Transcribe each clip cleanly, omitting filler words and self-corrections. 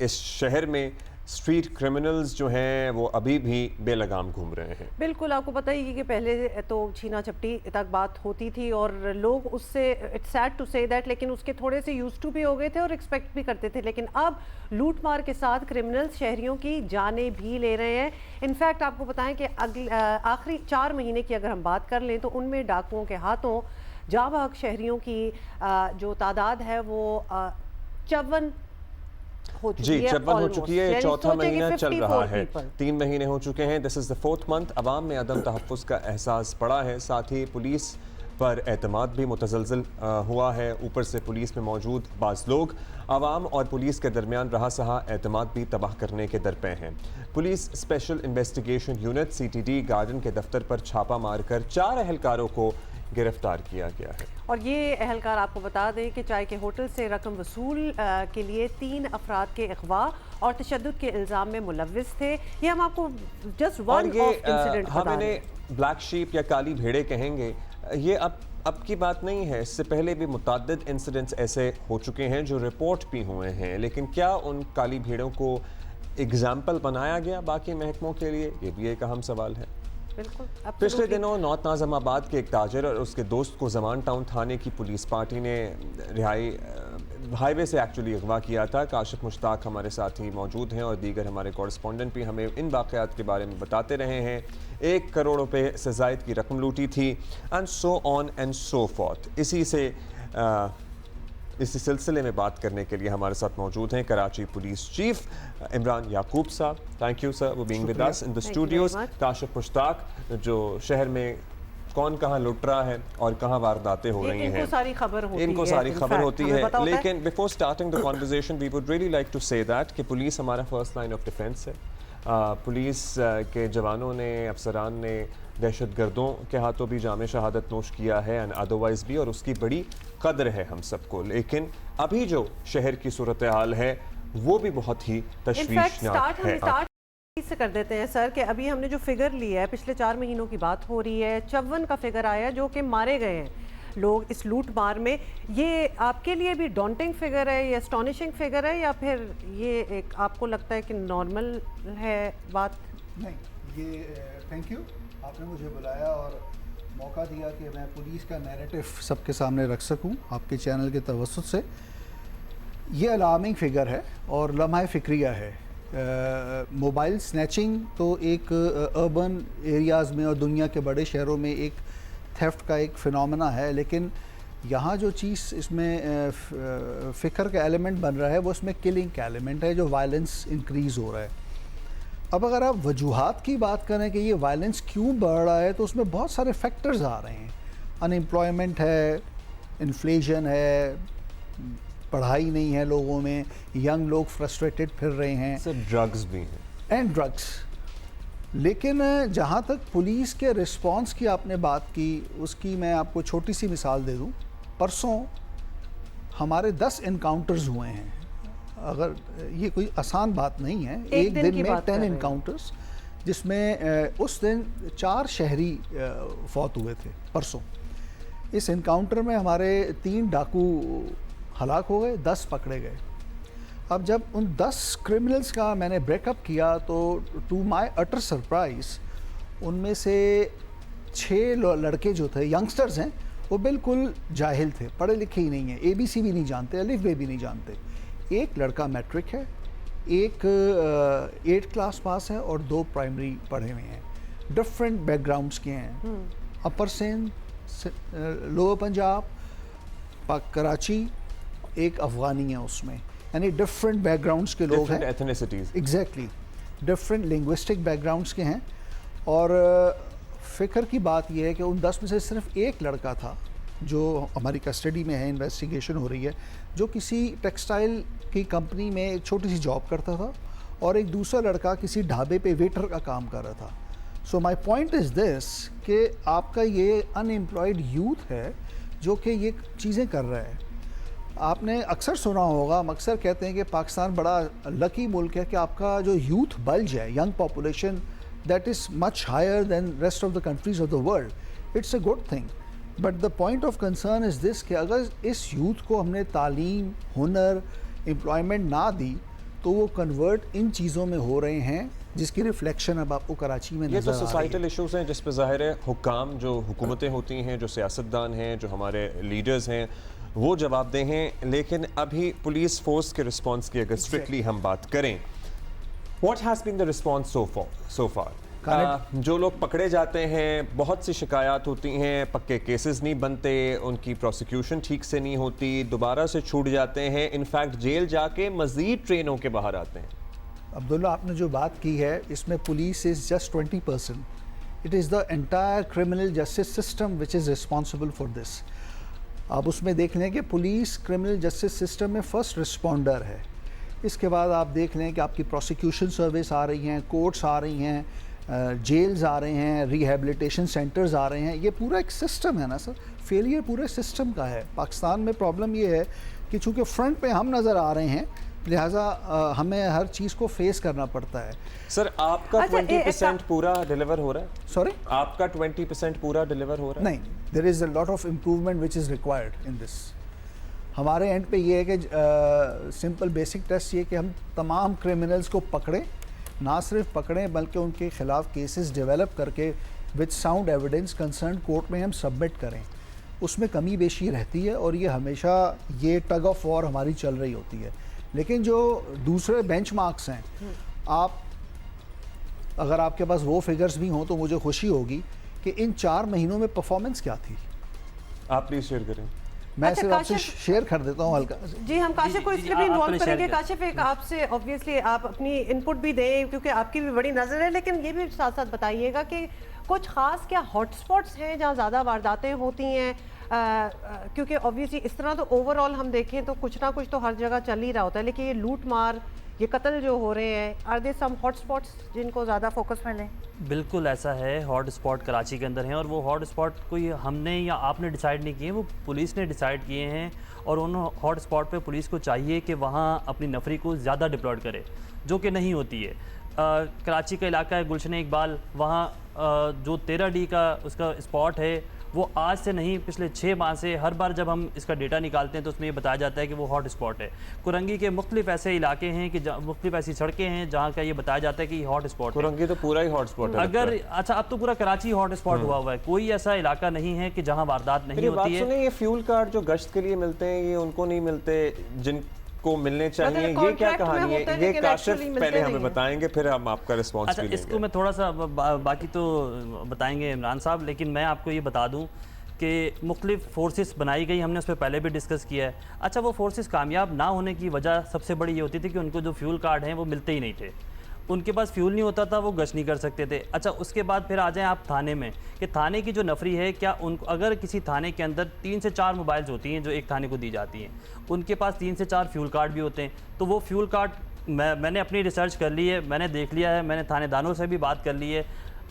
इस शहर में स्ट्रीट क्रिमिनल्स जो हैं वो अभी भी बेलगाम घूम रहे हैं। बिल्कुल, आपको पता ही है कि पहले तो छीना झपटी तक बात होती थी और लोग उससे, it's sad to say that, लेकिन उसके थोड़े से यूज्ड टू भी हो गए थे और एक्सपेक्ट भी करते थे। लेकिन अब लूट मार के साथ क्रिमिनल्स शहरियों की जानें भी ले रहे हैं। इनफैक्ट आपको बताएं कि आखिरी 4 महीने की अगर हम बात कर लें तो उनमें डाकुओं के हाथों जाँ बहक शहरियों की जो तादाद है वो 54 हो चुकी जी, है, 54 हो चुकी है। यानी चौथा सोचे कि महीना चल 54 रहा है, people। 3 महीने हो चुके हैं। This is the 4th month. अवाम में अदम तहफ़्फ़ुज़ का एहसास पड़ा है, साथ ही पुलिस पर एतमाद भी मुतज़लज़ल हुआ है। ऊपर से पुलिस में मौजूद बाज़ लोग आवाम और पुलिस के दरमियान रहा सहा एतमाद भी तबाह करने के दर पे हैं। Police special investigation unit CTD garden के दफ्तर पर छापा मारकर 4 अहलकारों को गिरफ्तार किया गया है। और ये अहलकार आपको बता दें कि चाय के होटल से रकम वसूल के लिए 3 अफराद के अगवा और तशद्दुद के इल्ज़ाम में मुलव्विस थे। ये हम आपको जस्ट वन ऑफ इंसिडेंट बता रहे हैं। ब्लैक शीप या काली भेड़े कहेंगे, ये अब की बात नहीं है। इससे पहले भी मुतअद्दिद इंसिडेंट्स ऐसे हो चुके हैं जो रिपोर्ट भी हुए हैं, लेकिन क्या उन काली भेड़ों को एग्जाम्पल बनाया गया बाकी महकमों के लिए, ये भी एक अहम सवाल है। पिछले दिनों नॉर्थ नाज़िमाबाद के एक ताजिर और उसके दोस्त को ज़मान टाउन थाने की पुलिस पार्टी ने हाईवे से एक्चुअली अगवा किया था। काशिफ मुश्ताक हमारे साथ ही मौजूद हैं और दीगर हमारे कॉरेस्पॉन्डेंट भी हमें इन वाक़यात के बारे में बताते रहे हैं। 1 करोड़ रुपए से ज़ायद की रकम लूटी थी and so on and so forth. इसी सिलसिले में बात करने के लिए हमारे साथ मौजूद हैं कराची पुलिस चीफ इमरान याकूब साहब। Thank you sir for being with us in the studios. Kashif Mushtaq, जो शहर में कौन कहाँ लुट रहा है और कहाँ वारदातें हो रही हैं, इनको सारी खबर होती है। लेकिन before starting the conversation we would really like to say that कि पुलिस हमारा फर्स्ट लाइन ऑफ डिफेंस है। पुलिस के जवानों ने, अफसरान ने दहशत गर्दों के हाथों भी जामे शहादत नोश किया है एंड अदरवाइज भी, और उसकी बड़ी कदर है हम सबको। लेकिन अभी जो शहर की सूरत हाल है वो भी बहुत ही तशवीशनाक है। से कर देते हैं सर कि अभी हमने जो फिगर लिया है, पिछले 4 महीनों की बात हो रही है, 54 का फिगर आया जो कि मारे गए हैं लोग इस लूट मार में। ये आपके लिए भी डॉन्टिंग फिगर है, ये एस्टॉनिशिंग फिगर है, या फिर ये एक आपको लगता है कि नॉर्मल है बात? नहीं, ये थैंक यू, आपने मुझे बुलाया और मौका दिया कि मैं पुलिस का नैरेटिव सबके सामने रख सकूं आपके चैनल के तवज्जुह से। ये अलार्मिंग फिगर है और लम्हा फ़िक्रिया है। मोबाइल स्नैचिंग तो एक अर्बन एरियाज़ में और दुनिया के बड़े शहरों में एक थेफ्ट का एक फिनोमेना है, लेकिन यहाँ जो चीज़ इसमें फ़िक्र का एलिमेंट बन रहा है वो इसमें किलिंग का एलिमेंट है, जो वायलेंस इंक्रीज़ हो रहा है। अब अगर आप वजूहात की बात करें कि ये वायलेंस क्यों बढ़ रहा है, तो उसमें बहुत सारे फैक्टर्स आ रहे हैं। अनएम्प्लॉयमेंट है, इन्फ्लेशन है, पढ़ाई नहीं है लोगों में, यंग लोग फ्रस्ट्रेटेड फिर रहे हैं, सिर्फ ड्रग्स भी हैं एंड ड्रग्स। लेकिन जहाँ तक पुलिस के रिस्पांस की आपने बात की, उसकी मैं आपको छोटी सी मिसाल दे दूँ। परसों हमारे 10 इनकाउंटर्स हुए हैं। अगर ये कोई आसान बात नहीं है, एक दिन में 10 इनकाउंटर्स, जिसमें उस दिन 4 शहरी फौत हुए थे परसों। इस इनकाउंटर में हमारे 3 डाकू हलाक हो गए, 10 पकड़े गए। अब जब उन 10 क्रिमिनल्स का मैंने ब्रेकअप किया तो टू माय अटर सरप्राइज़ उनमें से 6 लड़के जो थे, यंगस्टर्स हैं, वो बिल्कुल जाहिल थे, पढ़े लिखे ही नहीं हैं, ABC भी नहीं जानते, अलिफ बे भी नहीं जानते। एक लड़का मैट्रिक है, एक 8th क्लास पास है और 2 प्राइमरी पढ़े हुए हैं। डिफरेंट बैकग्राउंड्स के हैं, अपर सिंध, लोअर पंजाब, कराची, एक अफ़गानी है उसमें, यानी डिफरेंट बैकग्राउंड्स के लोग हैं, ethnicities, exactly different linguistic backgrounds के हैं। और फ़िक्र की बात यह है कि उन 10 में से सिर्फ एक लड़का था जो हमारी कस्टडी में है, इन्वेस्टिगेशन हो रही है, जो किसी टेक्सटाइल की कंपनी में एक छोटी सी जॉब करता था, और एक दूसरा लड़का किसी ढाबे पे वेटर का काम कर रहा था। So my point is this कि आपका ये अनएम्प्लॉयड यूथ है जो कि ये चीज़ें कर रहा है। आपने अक्सर सुना होगा, हम अक्सर कहते हैं कि पाकिस्तान बड़ा लकी मुल्क है कि आपका जो यूथ बल्ज है, young population, that is much higher than rest of the countries of the world. It's a good thing, but the point of concern is this कि अगर इस यूथ को हमने तालीम, हुनर, एम्प्लॉयमेंट ना दी तो वो कन्वर्ट इन चीज़ों में हो रहे हैं जिसकी रिफ्लेक्शन अब आपको कराची में ये तो नज़र आ रही है। सोसाइटल इश्यूज हैं जिस पे ज़ाहिर है हुक्काम, जो हुकूमतें होती हैं, जो सियासतदान हैं, जो हमारे लीडर्स हैं, वो जवाबदेह हैं। लेकिन अभी पुलिस फोर्स के रिस्पॉन्स की अगर स्ट्रिक्टली हम बात करें, what has been the response so far? जो लोग पकड़े जाते हैं, बहुत सी शिकायत होती हैं, पक्के केसेस नहीं बनते, उनकी प्रोसिक्यूशन ठीक से नहीं होती, दोबारा से छूट जाते हैं, इनफैक्ट जेल जाके मज़ीद ट्रेनों के बाहर आते हैं। अब्दुल्ला, आपने जो बात की है इसमें police is just 20%. It is the entire criminal justice system which is responsible for this. आप उसमें देख लें कि पुलिस क्रिमिनल जस्टिस सिस्टम में फर्स्ट रिस्पॉन्डर है। इसके बाद आप देख लें कि आपकी प्रोसिक्यूशन सर्विस आ रही हैं, कोर्ट्स आ रही हैं, जेल्स आ रहे हैं, रिहेबिलिटेशन सेंटर्स आ रहे हैं। ये पूरा एक सिस्टम है ना सर, फेलियर पूरे सिस्टम का है। पाकिस्तान में प्रॉब्लम ये है कि चूँकि फ्रंट पे हम नज़र आ रहे हैं, लिहाजा हमें हर चीज़ को फेस करना पड़ता है। सर, आपका 20% पूरा डिलीवर हो रहा है? सॉरी, आपका 20% पूरा डिलीवर हो रहा है? नहीं, there is a lot of improvement which is required in this. हमारे एंड पे ये है कि सिंपल बेसिक टेस्ट ये कि हम तमाम क्रिमिनल्स को पकड़ें, ना सिर्फ पकड़ें बल्कि उनके ख़िलाफ़ केसेस डेवलप करके with sound evidence concern court में हम सबमिट करें। उसमें कमी बेशी रहती है और ये हमेशा ये टग ऑफ वॉर हमारी चल रही होती है। लेकिन जो दूसरे बेंचमार्क्स हैं, आप अगर आपके पास वो फिगर्स भी हों तो मुझे खुशी होगी कि इन 4 महीनों में परफॉर्मेंस क्या थी। आप प्लीज़ शेयर करें। मैं अच्छा, सिर्फ आपसे शेयर कर देता हूँ हल्का। जी, हम काशिफ को इसलिए भी इन्वॉल्व करेंगे। काशिफ, एक आपसे ऑब्वियसली आप अपनी इनपुट भी दें क्योंकि आपकी भी बड़ी नज़र है, लेकिन ये भी साथ साथ बताइएगा कि कुछ ख़ास क्या हॉटस्पॉट्स हैं जहाँ ज़्यादा वारदातें होती हैं, क्योंकि ऑब्वियसली इस तरह तो ओवरऑल हम देखें तो कुछ ना कुछ तो हर जगह चल ही रहा होता है, लेकिन ये लूट मार, ये कत्ल जो हो रहे हैं, आर दे सम हॉटस्पॉट्स जिनको ज़्यादा फोकस में लें? बिल्कुल ऐसा है, हॉट स्पॉट कराची के अंदर हैं और वो हॉट स्पॉट कोई हमने या आपने डिसाइड नहीं किए, वो पुलिस ने डिसाइड किए हैं। और उन हॉट स्पॉट पे पुलिस को चाहिए कि वहाँ अपनी नफरी को ज़्यादा डिप्लॉयड करे, जो कि नहीं होती है। कराची का इलाका है गुलशन इकबाल, वहाँ जो 13D का उसका स्पॉट है वो आज से नहीं पिछले 6 माह से हर बार जब हम इसका डेटा निकालते हैं तो उसमें ये बताया जाता है कि वो हॉट स्पॉट है। कुरंगी के मुख्तलिफ ऐसे इलाके हैं कि मुख्तलिफ ऐसी सड़कें हैं जहाँ का ये बताया जाता है कि ये हॉट स्पॉट है। कुरंगी तो पूरा ही हॉट स्पॉट है। अगर अच्छा, अब तो पूरा कराची हॉट स्पॉट हुआ है, कोई ऐसा इलाका नहीं है कि जहाँ वारदात नहीं होती है। सुनिए, ये फ्यूल कार्ड जो गश्त के लिए मिलते हैं ये उनको नहीं मिलते जिनको मिलने चाहिए, ये क्या कहानी है? ये काशिफ पहले हमें बताएंगे, फिर हम आपका रिस्पॉन्स अच्छा, भी लेंगे। इसको मैं थोड़ा सा बाकी तो बताएंगे इमरान साहब, लेकिन मैं आपको ये बता दूं कि मुख्तलिफ फोर्सेस बनाई गई, हमने उस पर पहले भी डिस्कस किया है। अच्छा, वो फोर्सेस कामयाब ना होने की वजह सबसे बड़ी ये होती थी कि उनको जो फ्यूल कार्ड हैं वो मिलते ही नहीं थे, उनके पास फ्यूल नहीं होता था, वो गश्त नहीं कर सकते थे। अच्छा, उसके बाद फिर आ जाएं आप थाने में, कि थाने की जो नफरी है, क्या उनको अगर किसी थाने के अंदर 3 से 4 मोबाइल्स होती हैं जो एक थाने को दी जाती हैं, उनके पास 3 से 4 फ्यूल कार्ड भी होते हैं, तो वो फ्यूल कार्ड मैंने अपनी रिसर्च कर ली है, मैंने देख लिया है, मैंने थानेदारों से भी बात कर ली है,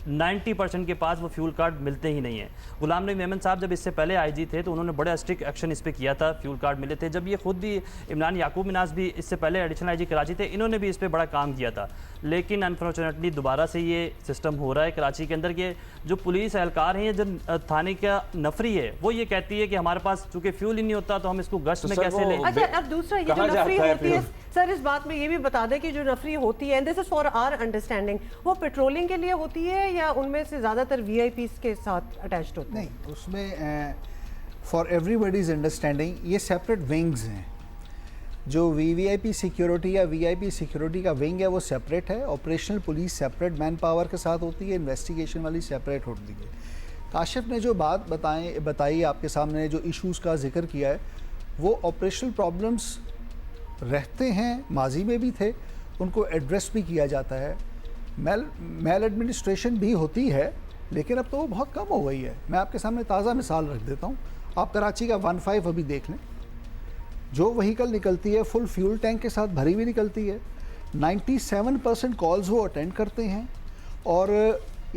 90% के पास वो फ्यूल कार्ड मिलते ही नहीं है। गुलाम नबी मेमन साहब जब इससे पहले आईजी थे तो उन्होंने बड़ा स्ट्रिक्ट एक्शन इस पर किया था, फ्यूल कार्ड मिले थे। जब ये खुद भी इमरान याकूब मिनाज भी इससे पहले एडिशनल आईजी कराची थे, इन्होंने भी इस पर बड़ा काम किया था। लेकिन अनफॉर्चुनेटली दोबारा से ये सिस्टम हो रहा है कराची के अंदर के जो पुलिस एहलकार हैं, जो थाने का नफरी है, वो ये कहती है कि हमारे पास चूँकि फ्यूल ही नहीं होता तो हम इसको गश्त में कैसे लें। अच्छा, अब दूसरा ये जो नफरी होती है सर, इस बात में ये भी बता दें कि जो नफरी होती है, and this is for our understanding, वो पेट्रोलिंग के लिए होती है या उनमें से ज़्यादातर VIPs के साथ अटैच्ड होती है? नहीं, उसमें फॉर एवरीबडीज अंडरस्टैंडिंग ये सेपरेट विंग्स हैं। जो VVIP सिक्योरिटी या VIP सिक्योरिटी का विंग है वो सेपरेट है, operational police separate man power के साथ होती है, इन्वेस्टिगेशन वाली सेपरेट होती है। काशिफ ने जो बात बताई आपके सामने, जो इश्यूज़ का जिक्र किया है, वो ऑपरेशनल प्रॉब्लम्स रहते हैं, माजी में भी थे, उनको एड्रेस भी किया जाता है। मेल एडमिनिस्ट्रेशन भी होती है, लेकिन अब तो वो बहुत कम हो गई है। मैं आपके सामने ताज़ा मिसाल रख देता हूँ। आप कराची का 15 अभी देख लें, जो व्हीकल निकलती है फुल फ्यूल टैंक के साथ भरी हुई निकलती है। 97% कॉल्स वो अटेंड करते हैं और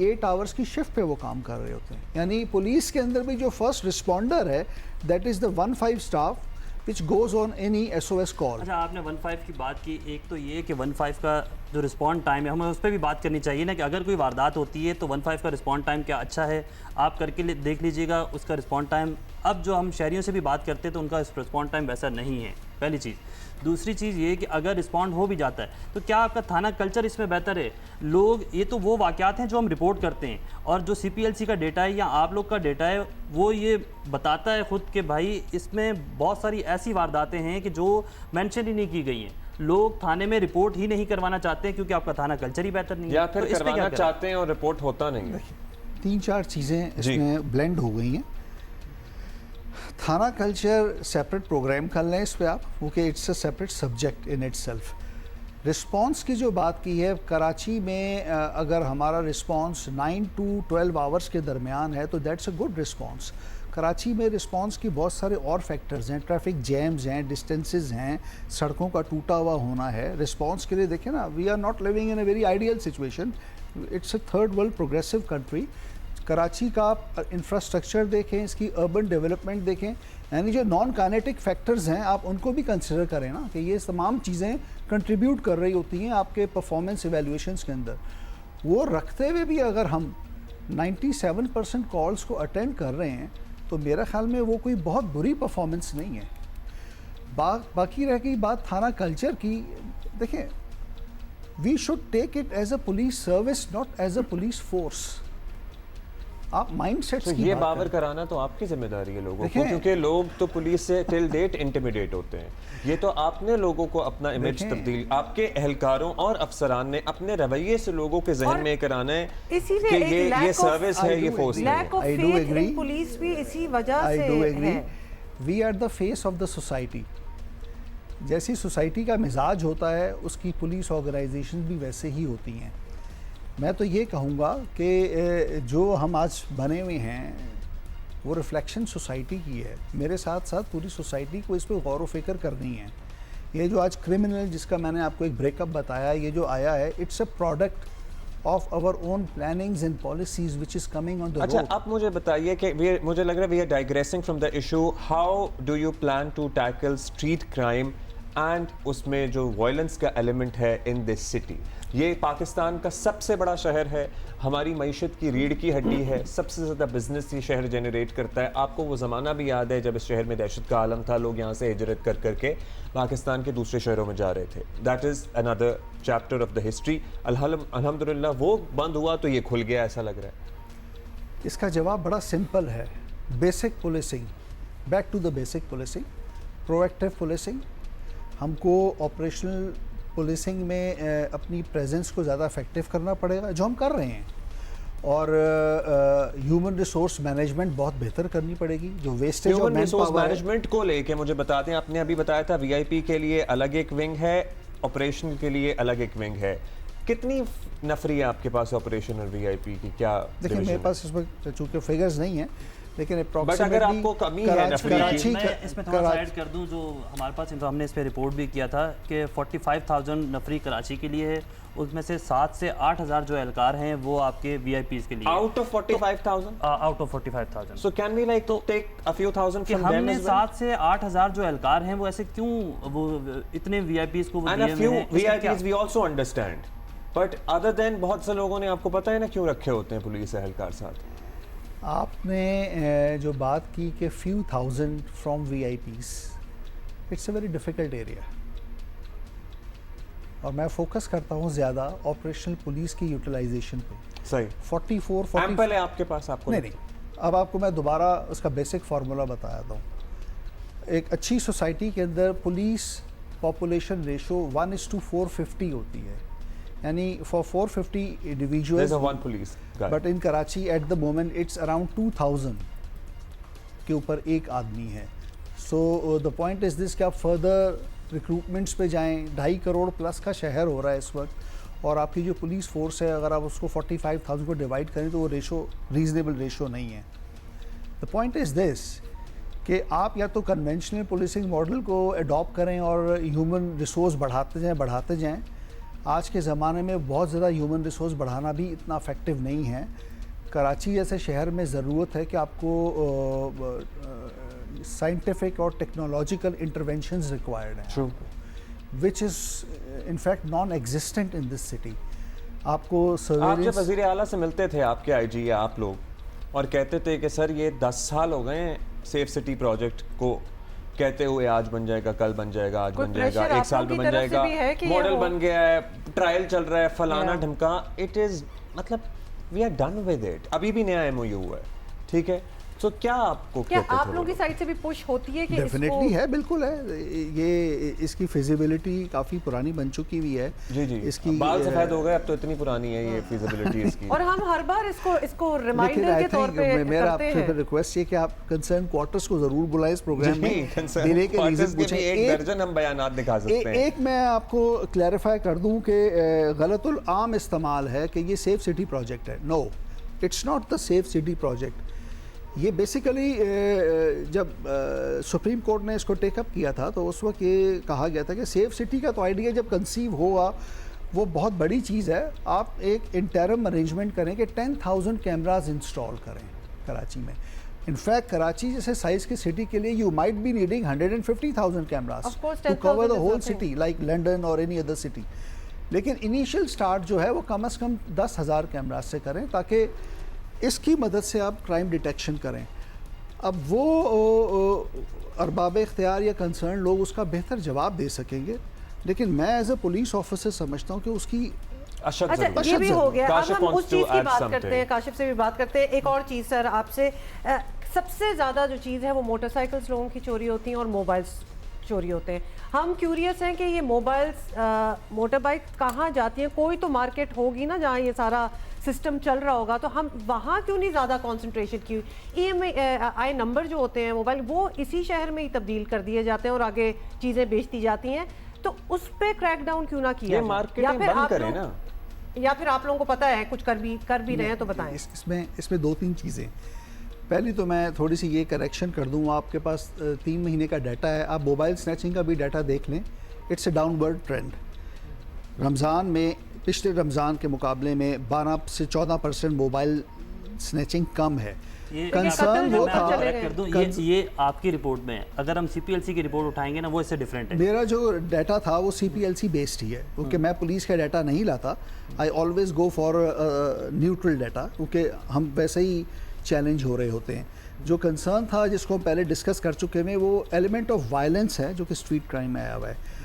8 आवर्स की शिफ्ट पे वो काम कर रहे होते हैं। यानी पुलिस के अंदर भी जो फर्स्ट रिस्पॉन्डर है, that is the 15 staff which goes on any SOS call। अच्छा, आपने 15 की बात की, एक तो ये कि 15 का जो रिस्पॉन्ड टाइम है, हमें उस पर भी बात करनी चाहिए ना, कि अगर कोई वारदात होती है तो 15 का रिस्पॉन्ड टाइम क्या अच्छा है, आप करके देख लीजिएगा उसका रिस्पॉन्ड टाइम। अब जो हम शहरियों से भी बात करते हैं तो उनका रिस्पॉन्ड टाइम वैसा नहीं है। पहली चीज़। दूसरी चीज़ ये कि अगर रिस्पॉन्ड हो भी जाता है तो क्या आपका थाना कल्चर इसमें बेहतर है? लोग, ये तो वो वाक़यात हैं जो हम रिपोर्ट करते हैं, और जो CPLC का डेटा है या आप लोग का डेटा है वो ये बताता है ख़ुद कि भाई इसमें बहुत सारी ऐसी वारदातें हैं कि जो मेंशन ही नहीं की गई हैं। लोग थाने में रिपोर्ट ही नहीं करवाना चाहते हैं क्योंकि आपका थाना कल्चर ही बेहतर नहीं है, या फिर तो इस पे क्या करवाना करें? चाहते हैं और रिपोर्ट होता नहीं है। 3-4 चीज़ें इसमें ब्लेंड हो गई हैं। थाना कल्चर सेपरेट प्रोग्राम कर लें इस पे आप, क्योंकि it's a separate subject in itself. Response की जो बात की है, कराची में अगर हमारा रिस्पांस 9 to 12 आवर्स के दरमियान है तो that's a good response. Karachi में रिस्पांस की बहुत सारे और फैक्टर्स हैं, ट्रैफिक जैम्स हैं, डिस्टेंसेस हैं, सड़कों का टूटा हुआ होना है। रिस्पांस के लिए देखें ना, we are not living in a very ideal situation, it's a third world progressive country. Karachi का आप इंफ्रास्ट्रक्चर देखें, इसकी अर्बन डेवलपमेंट देखें, यानी जो नॉन काइनेटिक फैक्टर्स हैं आप उनको भी कंसिडर करें ना, कि ये तमाम चीज़ें कंट्रीब्यूट कर रही होती हैं आपके परफॉर्मेंस इवैल्यूएशंस के अंदर। वो रखते हुए भी अगर हम 97% कॉल्स को अटेंड कर रहे हैं तो मेरा ख्याल में वो कोई बहुत बुरी परफॉर्मेंस नहीं है। बाकी रह गई बात थाना कल्चर की, देखें we should take it as a police service, not as a police force. आप माइंड सेट्स तो की ये बात बावर करें। कराना तो आपकी जिम्मेदारी है लोगों को, देखें- क्योंकि लोग तो पुलिस से टिल डेट इंटिमिडेट होते हैं। ये तो आपने लोगों को अपना इमेज देखें- तब्दील, आपके एहलकारों और अफसरान ने अपने रवैये से लोगों के जहन और में कराना है इसीलिए कि एक ये lack of- सर्विस है, ये फोर्स नहीं लैक है। Of I do faith agree. In police भी इसी वजह आई से डू एग्री, है। We are the face of the society. जैसी सोसाइटी का मिजाज होता है उसकी पुलिस ऑर्गेनाइजेशन भी वैसे ही होती हैं। मैं तो ये कहूँगा कि जो हम आज बने हुए हैं वो रिफ्लेक्शन सोसाइटी की है। मेरे साथ साथ पूरी सोसाइटी को इस पर गौर व फिक्र करनी है। ये जो आज क्रिमिनल जिसका मैंने आपको एक ब्रेकअप बताया, ये जो आया है, it's a product of our own plannings and policies which is coming on the अच्छा, रोड। आप मुझे बताइए कि मुझे लग रहा है we are digressing from the issue. How do you plan to tackle street crime and उसमें जो वायलेंस का एलिमेंट है इन दिस सिटी? ये पाकिस्तान का सबसे बड़ा शहर है, हमारी मईशत की रीढ़ की हड्डी है, सबसे ज़्यादा बिजनेस ये शहर जनरेट करता है। आपको वो ज़माना भी याद है जब इस शहर में दहशत का आलम था, लोग यहाँ से हिजरत कर करके पाकिस्तान के दूसरे शहरों में जा रहे थे। That is another chapter of the history. अल्हम्दुलिल्लाह वो बंद हुआ तो ये खुल गया, ऐसा लग रहा है। इसका जवाब बड़ा सिंपल है, basic policing, back to the basic policing, proactive policing. हमको ऑपरेशनल पुलिसिंग में अपनी प्रेजेंस को ज़्यादा इफेक्टिव करना पड़ेगा, जो हम कर रहे हैं, और ह्यूमन रिसोर्स मैनेजमेंट बहुत बेहतर करनी पड़ेगी। जो wastage of human man resource power है, मैनेजमेंट को लेके मुझे बता दें, आपने अभी बताया था वीआईपी के लिए अलग एक विंग है, ऑपरेशन के लिए अलग एक विंग है। कितनी नफरी है आपके पास ऑपरेशन और वीआईपी की? क्या देखिए मेरे division पास इसमें चूँकि फिगर्स नहीं है, लेकिन अगर आपको कमी है नफरी की- मैं इसमें थोड़ा सा ऐड कर दूं, जो हमारे पास तो हमने इस पे रिपोर्ट भी किया था कि 45,000 नफरी कराची के लिए है, उसमें से 7 से 8,000 जो एहलकार हैं वो आपके VIPs के लिए out of 45,000? Out of 45,000। So can we like take a few thousand कि from them हमने as well? 7 से 8,000 जो एहलकार हैं वो ऐसे क्यों वो इतने VIPs को वो And a दिए few हुए हैं, इसका क्या? VIPs we also understand. But other than बहुत से लोगों ने, आपको पता है ना क्यों रखे होते हैं पुलिस एहलकार साथ? आपने जो बात की कि few thousand from VIPs, it's a very difficult area, और मैं फोकस करता हूँ ज़्यादा ऑपरेशनल पुलिस की यूटिलाइजेशन पे। सही। 44 एम्पल है आपके पास, आपको नहीं, अब आपको मैं दोबारा उसका बेसिक फार्मूला बताता हूँ। एक अच्छी सोसाइटी के अंदर पुलिस पॉपुलेशन रेशो 1:450 होती है, यानी for 450 There's individuals, a one police guy. But in Karachi at the moment it's around 2000 के ऊपर एक आदमी है। So the point is this कि आप फर्दर रिक्रूटमेंट्स पे जाएं, 2.5 करोड़ प्लस का शहर हो रहा है इस वक्त, और आपकी जो पुलिस फोर्स है अगर आप उसको 45,000 को डिवाइड करें तो वो रेशो रीजनेबल रेशो नहीं है। द पॉइंट इज़ दिस कि आप या तो कन्वेंशनल पुलिसिंग मॉडल को अडॉप्ट करें और ह्यूमन रिसोर्स बढ़ाते जाएं। आज के ज़माने में बहुत ज़्यादा ह्यूमन रिसोर्स बढ़ाना भी इतना इफेक्टिव नहीं है। कराची जैसे शहर में ज़रूरत है कि आपको साइंटिफिक और टेक्नोलॉजिकल इंटरवेंशंस रिक्वायर्ड हैं, True. Which is in fact non existent in this city. आपको आप जब सर्वेलेंस, वजीर आला से मिलते थे आपके IG या आप लोग, और कहते थे कि सर ये 10 साल हो गए हैं सेफ सिटी प्रोजेक्ट को, कहते हुए आज बन जाएगा, कल बन जाएगा, आज कोई बन जाएगा, pressure एक आप साल लोगों में की बन तरफ से जाएगा, भी है कि ये मॉडल हो? बन गया है, ट्रायल चल रहा है, फलाना Yeah. ढमका, इट इज मतलब we are done with it. अभी भी नया एमओयू हुआ है, ठीक है। तो क्या आपको क्या कहते आप थे लोगों वो की लोग? साइड से भी पुश होती है कि डेफिनेटली इसको है, बिल्कुल है। ये इसकी फिजिबिलिटी काफ़ी पुरानी बन चुकी हुई है। जी जी, इसकी बाल सफेद हो गए, अब तो इतनी पुरानी है ये फिजिबिलिटी इसकी। और हम हर बार इसको लेकिन रिमाइंडर आई के तौर थिंक पे मेरा करते आपसे हैं। रिक्वेस्ट ये कि आप कंसर्न क्वार्टर्स को ज़रूर बुलाएं इस प्रोग्राम में, concern देने के quarters रीज़न के पूछें। भी एक दर्जन हम बयानात दिखा सकते हैं। एक मैं आपको क्लैरिफाई कर दूं कि गलतुल आम इस्तेमाल है कि ये सेफ सिटी प्रोजेक्ट है। No, it's not the safe city project. ये बेसिकली जब सुप्रीम कोर्ट ने इसको टेकअप किया था तो उस वक्त ये कहा गया था कि सेफ सिटी का तो आइडिया जब कंसीव होगा वो बहुत बड़ी चीज़ है। आप एक इंटरम अरेंजमेंट करें कि 10,000 कैमराज इंस्टॉल करें कराची में। इनफैक्ट कराची जैसे साइज़ की सिटी के लिए you might be needing 150,000 cameras Of course, to cover 10,000 the is whole nothing. City like London और एनी अदर सिटी। लेकिन इनिशियल स्टार्ट जो है वो कम से कम 10,000 कैमराज से करें ताकि इसकी मदद से आप क्राइम डिटेक्शन करें। अब वो अरबाब इख्तियार या कंसर्न लोग उसका बेहतर जवाब दे सकेंगे, लेकिन मैं एज ए पुलिस ऑफिसर समझता हूँ कि उसकी अशद अच्छा, जरूर। ये भी हो गया। अब काशिफ हम wants उस to चीज़ की add बात something. करते हैं, काशिफ से भी बात करते हैं। एक और चीज़ सर आपसे, सबसे ज़्यादा जो चीज़ है वो मोटरसाइकिल्स लोगों की चोरी होती हैं और मोबाइल्स चोरी होते हैं। हम क्यूरियस हैं कि ये मोबाइल्स मोटर बाइक कहाँ जाती हैं? कोई तो मार्केट होगी ना जहाँ ये सारा सिस्टम चल रहा होगा, तो हम वहाँ क्यों नहीं ज़्यादा कंसंट्रेशन की? EMI नंबर जो होते हैं मोबाइल, वो इसी शहर में ही तब्दील कर दिए जाते हैं और आगे चीज़ें बेचती जाती हैं, तो उस पर क्रैक डाउन क्यों ना किया ये जाए? मार्केटिंग बंद आप करें लोग- ना। या फिर आप लोगों को पता है कुछ कर भी रहे हैं तो बताएं। इसमें दो तीन चीज़ें। पहली तो मैं थोड़ी सी ये करेक्शन कर दूँ, आपके पास 3 महीने का डाटा है, आप मोबाइल स्नैचिंग का भी डाटा देख लें, it's a downward trend. Ramzan में पिछले रमज़ान के मुकाबले में 12 से 14% मोबाइल स्नैचिंग कम है। ये कंसर्न कत्ल वो जो था, चले correct कर दूं, ये आपकी रिपोर्ट में है। अगर हम CPLC की रिपोर्ट उठाएंगे ना, वो इससे डिफरेंट है। मेरा जो डाटा था वो CPLC बेस्ड ही है, क्योंकि मैं पुलिस का डाटा नहीं लाता। I always go for neutral data, क्योंकि हम वैसे ही चैलेंज हो रहे होते हैं। जो कंसर्न था जिसको हम पहले डिस्कस कर चुके हैं, वो एलिमेंट ऑफ वायलेंस है जो कि स्ट्रीट क्राइम में आया हुआ है।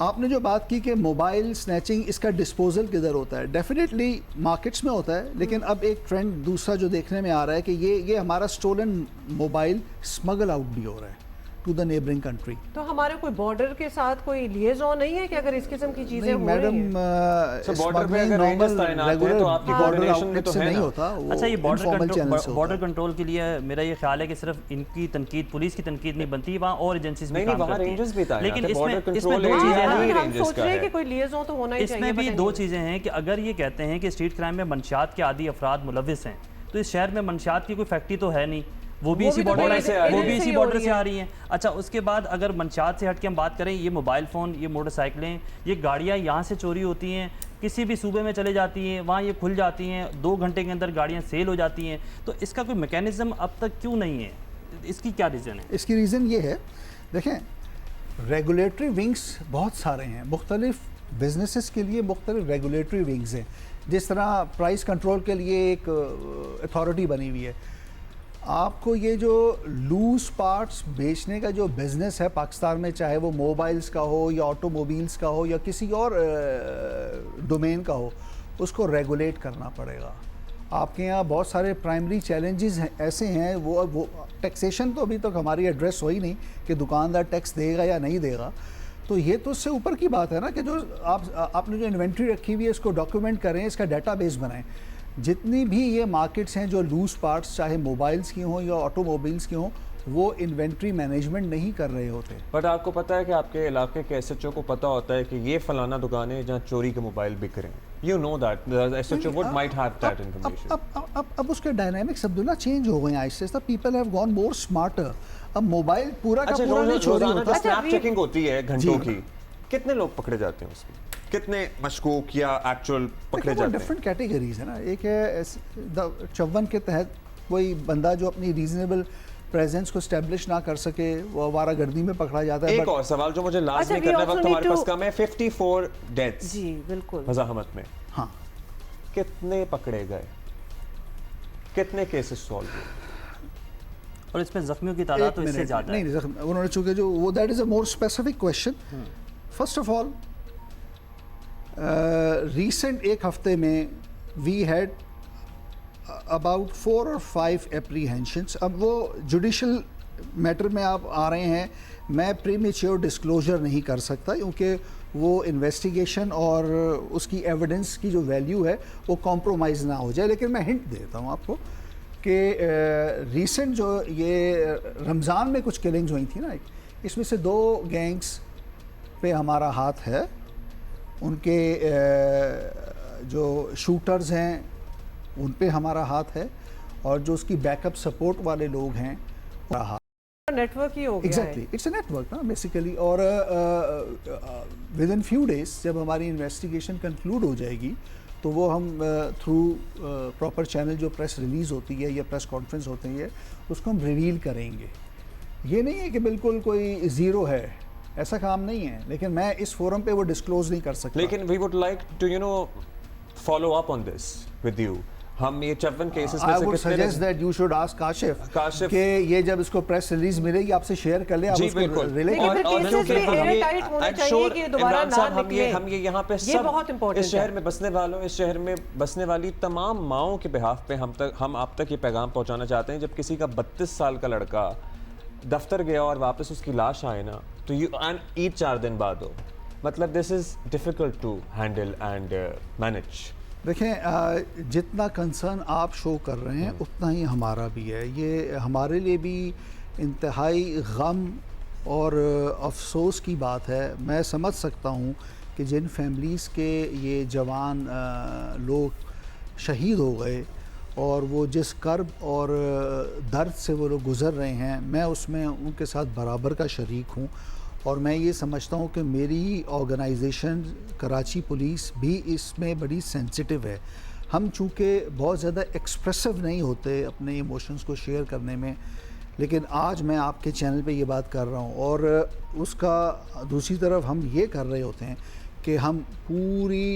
आपने जो बात की कि मोबाइल स्नैचिंग, इसका डिस्पोजल किधर होता है? डेफिनेटली मार्केट्स में होता है, लेकिन अब एक ट्रेंड दूसरा जो देखने में आ रहा है कि ये हमारा स्टोलन मोबाइल स्मगल आउट भी हो रहा है टू द नेबरिंग कंट्री। तो हमारे कोई बॉर्डर के साथ कोई लिएजॉन नहीं है कि अगर इस किस्म की चीजें हो रही मैडम, हैं? So border पे अगर rangers तैनात हैं, तो आपकी coordination में तो है नहीं ना। होता। वो अच्छा, ये informal channel से होता बॉर्डर है। कंट्रोल के लिए मेरा ये ख्याल है कि सिर्फ इनकी तनकीद, पुलिस की तनकीद नहीं बनती, वहाँ और एजेंसीज भी नहीं, काम वहाँ करती rangers भी हैं। तैनात लेकिन हैं, border इसमें control दो area चीज़ें है, हैं। नहीं हम ranges सोच का रहे हैं है। कि कोई लिएजॉन तो होना ही चाहिए। इसमें भी पता दो नहीं। चीज़ें हैं कि अगर ये कहते हैं कि स्ट्रीट क्राइम में मंशियात के आदि अफराद मुलविस हैं, तो इस शहर में मंशियात की कोई फैक्ट्री तो है नहीं, वो भी इसी तो बॉर्डर border से आ रही वो है। भी इसी इधर से बॉर्डर ही से हो आ रही रही हैं। अच्छा, उसके बाद अगर मंशियात से हट के हम बात करें, ये मोबाइल फ़ोन, ये मोटरसाइकिलें, ये गाड़ियाँ यहाँ से चोरी होती हैं, किसी भी सूबे में चले जाती हैं, वहाँ ये खुल जाती हैं, 2 घंटे के अंदर गाड़ियाँ सेल हो जाती हैं। तो इसका कोई मैकेनिज्म अब तक क्यों नहीं है? इसकी क्या रीज़न है? इसकी रीज़न ये है, देखें, रेगुलेटरी विंग्स बहुत सारे हैं, मुख्तलिफ बिजनेसेस के लिए मुख्तलिफ रेगुलेटरी विंग्स हैं। जिस तरह प्राइस कंट्रोल के लिए एक अथॉरिटी बनी हुई है, आपको ये जो लूज पार्ट्स बेचने का जो बिज़नेस है पाकिस्तान में, चाहे वो मोबाइल्स का हो या ऑटोमोबाइल्स का हो या किसी और डोमेन का हो, उसको रेगुलेट करना पड़ेगा। आपके यहाँ बहुत सारे प्राइमरी चैलेंजेस हैं, ऐसे हैं, वो टैक्सेशन तो अभी तक हमारी एड्रेस हो ही नहीं कि दुकानदार टैक्स देगा या नहीं देगा। तो ये तो उससे ऊपर की बात है ना कि जो आपने जो इन्वेंट्री रखी हुई है इसको डॉक्यूमेंट करें, इसका डेटाबेस बनाएं। जितनी भी ये मार्केट्स हैं जो लूज पार्ट्स चाहे मोबाइल्स की हों या ऑटोमोबाइल्स की हों, वो इन्वेंट्री मैनेजमेंट नहीं कर रहे होते। बट आपको पता है कि आपके इलाके के SHO को पता होता है कि ये फलाना दुकान है जहाँ चोरी के मोबाइल बिक रहे हैं। You know that the SHO would might have that information. अब उसके डायनामिक्स सब ना चेंज हो गए हैं आहिस्ते आहिस्ते। People have gone more smarter. अब मोबाइल पूरा का अच्छा, पूरा नहीं चोरी रोजाना जो होता। अच्छा, स्नैप चेकिंग होती है घंटों जी। की, कितने लोग पकड़े जाते हैं उसमें? कितने मशकूक या एक्चुअल पकड़े जाते हैं? डिफरेंट कैटेगरीज है ना। एक है 54 के तहत कोई बंदा जो अपनी रीजनेबल प्रेजेंस को स्टैब्लिश ना कर सके, वो आवारागर्दी में पकड़ा जाता है। एक और सवाल जो मुझे लास्ट अच्छा, नहीं we करना, also वक्त need हमारे पास to- कम है। 54 डेथ्स जी बिल्कुल। मज़ाहमत में, हाँ, कितने पकड़े गए? कितने केसेस सॉल्व हुए? और इसमें जख्मियों की तादाद तो इससे ज़्यादा है। नहीं, उन्होंने चूंकि जो वो that is a more specific question. First of all recent एक हफ्ते में we had about 4 or 5 apprehensions. अब वो जुडिशल मैटर में आप आ रहे हैं, मैं प्रीमेच्योर डिस्क्लोजर नहीं कर सकता क्योंकि वो इन्वेस्टिगेशन और उसकी एविडेंस की जो वैल्यू है वो कॉम्प्रोमाइज़ ना हो जाए। लेकिन मैं हिंट देता हूँ आपको कि रीसेंट जो ये रमज़ान में कुछ किलिंग्स हुई थी ना, इसमें से 2 गैंग्स पे हमारा हाथ है। उनके जो शूटर्स हैं उन पे हमारा हाथ है, और जो उसकी बैकअप सपोर्ट वाले लोग हैं उनका हाथ। नेटवर्क ही हो गया एग्जैक्टली, इट्स अ नेटवर्क ना बेसिकली। और विद इन फ्यू डेज जब हमारी इन्वेस्टिगेशन कंक्लूड हो जाएगी तो वो हम थ्रू प्रॉपर चैनल जो प्रेस रिलीज़ होती है या प्रेस कॉन्फ्रेंस होती है उसको हम रिवील करेंगे। ये नहीं है कि बिल्कुल कोई ज़ीरो है, ऐसा काम नहीं है, लेकिन मैं इस फोरम पे वो डिस्क्लोज नहीं कर सकता। लेकिन we would like to follow up on this with you. हम ये 54 केसेस में I से would कितने suggest that you should ask Kashif Kashif कि ये जब इसको प्रेस रिलीज मिलेगी आपसे शेयर कर ले, आप जी उसको बिल्कुल। रिले लेकिन करें। फिर cases भी airtight होने चाहिए कि दोबारा इमरान ना साहब, निकले। हम ये यहाँ पे ये सब बहुत important इस शहर है। में बसने वालों, इस शहर में बसने वाली तमाम माओं के बिहाफ पे हम आप तक ये पैगाम पहुँचाना चाहते हैं। जब किसी का 32 साल का लड़का दफ्तर गया और वापस उसकी लाश आए ना, तो ईद 4 दिन बाद हो, मतलब this is difficult to handle and manage. देखें, जितना कंसर्न आप शो कर रहे हैं उतना ही हमारा भी है। ये हमारे लिए भी इंतहाई गम और अफसोस की बात है। मैं समझ सकता हूँ कि जिन फैमिलीज़ के ये जवान लोग शहीद हो गए और वो जिस कर्ब और दर्द से वो लोग गुज़र रहे हैं, मैं उसमें उनके साथ बराबर का शरीक हूँ। और मैं ये समझता हूँ कि मेरी ऑर्गेनाइजेशन कराची पुलिस भी इसमें बड़ी सेंसिटिव है। हम चूँकि बहुत ज़्यादा एक्सप्रेसिव नहीं होते अपने इमोशंस को शेयर करने में, लेकिन आज मैं आपके चैनल पे ये बात कर रहा हूँ। और उसका दूसरी तरफ हम ये कर रहे होते हैं कि हम पूरी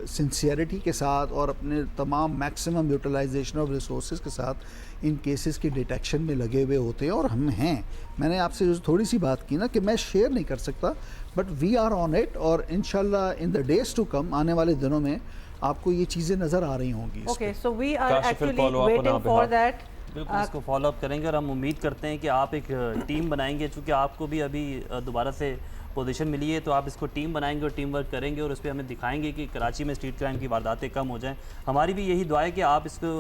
सिंसियरिटी के साथ और अपने तमाम मैक्सिमम यूटिलाइजेशन ऑफ रिसोर्सेज के साथ इन केसेस की डिटेक्शन में लगे हुए होते हैं, और हम हैं। मैंने आपसे जो थोड़ी सी बात की ना कि मैं शेयर नहीं कर सकता, but we are on it, और इंशाल्लाह in the days to come, आने वाले दिनों में आपको ये चीज़ें नज़र आ रही होंगी। Okay, so we are Kashif will actually follow up on waiting our for behalf. That. बिल्कुल इसको फॉलो अप करेंगे, और हम उम्मीद करते हैं कि आप एक टीम बनाएंगे, चूँकि आपको भी अभी दोबारा से पोजीशन मिली है, तो आप इसको टीम बनाएंगे और टीम वर्क करेंगे, और उस पर हमें दिखाएंगे कि कराची में स्ट्रीट क्राइम की वारदातें कम हो जाएं। हमारी भी यही दुआ है कि आप इसको